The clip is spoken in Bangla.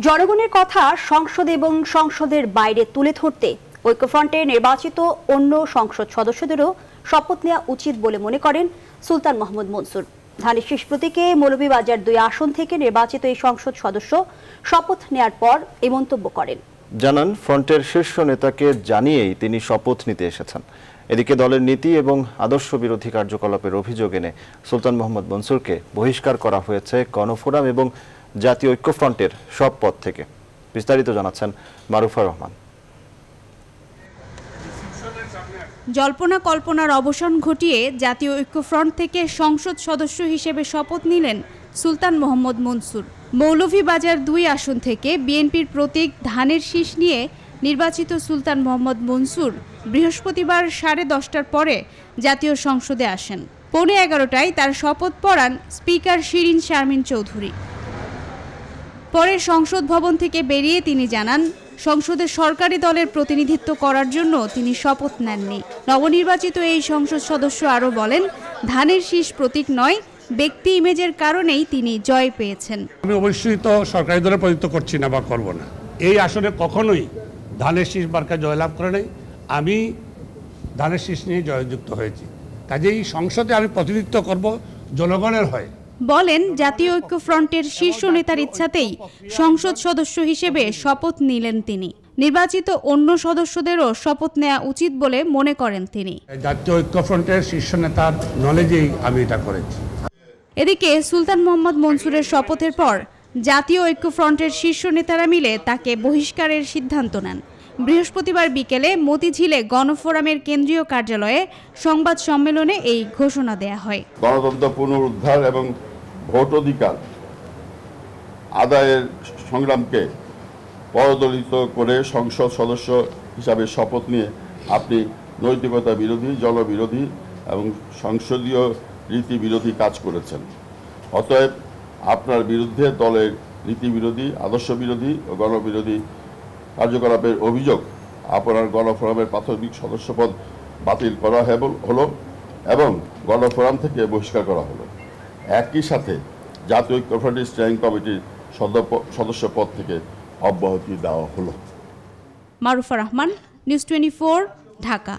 জনগণের কথা সংসদে এবং সংসদের বাইরে তুলে ধরতে ঐক্যফ্রন্টের নির্বাচিত অন্য সংসদ সদস্যদেরও শপথ নেওয়া উচিত বলে মনে করেন সুলতান মোহাম্মদ মনসুর। ধানের শীষ প্রতীকে মৌলভীবাজার 2 আসন থেকে নির্বাচিত এই সংসদ সদস্য শপথ নেয়ার পর এই মন্তব্য করেন। জানান, ফ্রন্টের শীর্ষ নেতাকে জানিয়েই তিনি শপথ নিতে এসেছেন। এদিকে দলের নীতি এবং আদর্শ বিরোধী কার্যকলাপের অভিযোগ এনে সুলতান মোহাম্মদ মনসুরকে বহিষ্কার করা হয়েছে গণফোরাম এবং জাতীয় ঐক্যফ্রন্টের সব পদ থেকে। বিস্তারিত জানাচ্ছেন মারুফা রহমান। জল্পনা কল্পনার অবসান ঘটিয়ে জাতীয় ঐক্যফ্রন্ট থেকে সংসদ সদস্য হিসেবে শপথ নিলেন সুলতান মোহাম্মদ মনসুর। মৌলভীবাজার 2 আসন থেকে বিএনপির প্রতীক ধানের শীষ নিয়ে নির্বাচিত সুলতান মোহাম্মদ মনসুর বৃহস্পতিবার 10:30টার পরে জাতীয় সংসদে আসেন। 11:15টায় তার শপথ পড়ান স্পিকার শিরিন শারমিন চৌধুরী। পরে সংসদ ভবন থেকে বেরিয়ে তিনি জানান, সংসদে সরকারি দলের প্রতিনিধিত্ব করার জন্য তিনি শপথ নেননি। নবনির্বাচিত এই সংসদ সদস্য আরও বলেন, ধানের শীষ প্রতীক নয়, ব্যক্তি ইমেজের কারণেই তিনি জয় পেয়েছেন। আমি অবশ্যই তো সরকারি দলের প্রতিনিধিত্ব করছি না বা করব না। এই আসনে কখনোই ধানের শীষ মার্কা জয়লাভ করে নাই। আমি ধানের শীষ নিয়ে জয়যুক্ত হয়েছি, কাজেই সংসদে আমি প্রতিনিধিত্ব করব জনগণের হয়ে। বলেন, জাতীয় ঐক্যফ্রন্টের শীর্ষ নেতার ইচ্ছাতেই সংসদ সদস্য হিসেবে শপথ নিলেন তিনি। নির্বাচিত অন্য সদস্যদেরও শপথ নেওয়া উচিত বলে মনে করেন তিনি। জাতীয় ঐক্যফ্রন্টের শীর্ষ নেতার নলেজেই আমি এটা করেছি। এদিকে সুলতান মোহাম্মদ মনসুরের শপথের পর জাতীয় ঐক্যফ্রন্টের শীর্ষ নেতারা মিলে তাকে বহিষ্কারের সিদ্ধান্ত নেন। বৃহস্পতিবার বিকেলে মতিঝিলে গণফোরামের কেন্দ্রীয় কার্যালয়ে সংবাদ সম্মেলনে এই ঘোষণা দেয়া হয়। গণতন্ত্র পুনরুদ্ধার এবং ভোট অধিকার আদায়ের সংগ্রামকে পদদলিত করে সংসদ সদস্য হিসাবে শপথ নিয়ে আপনি নৈতিকতা বিরোধী, জনবিরোধী এবং সংসদীয় রীতি বিরোধী কাজ করেছেন। অতএব আপনার বিরুদ্ধে দলের নীতি বিরোধী, আদর্শ বিরোধী ও গণবিরোধী কার্যকলাপের অভিযোগ আপনার গণফোরামের প্রাথমিক সদস্যপদ বাতিল করা হলো এবং গণফোরাম থেকে বহিষ্কার করা হলো। একই সাথে জাতীয় ঐক্যফ্রন্ট স্টিয়ারিং কমিটির সদস্য পদ থেকে অব্যাহতি দেওয়া হলো। মারুফা রহমান, নিউজ 24, ঢাকা।